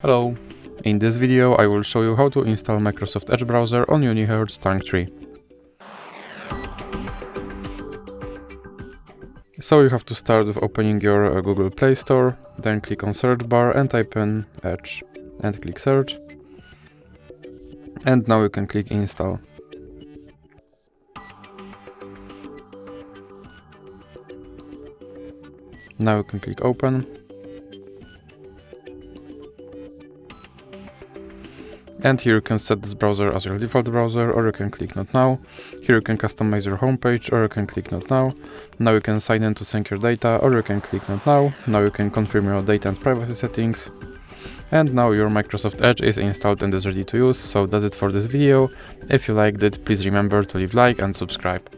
Hello! In this video I will show you how to install Microsoft Edge browser on UNIHERTZ Tank 3. So you have to start with opening your Google Play Store, then click on search bar and type in Edge and click search. And now you can click install. Now you can click open. And here you can set this browser as your default browser, or you can click not now. Here you can customize your homepage, or you can click not now. Now you can sign in to sync your data, or you can click not now. Now you can confirm your data and privacy settings. And now your Microsoft Edge is installed and is ready to use. So that's it for this video. If you liked it, please remember to leave like and subscribe.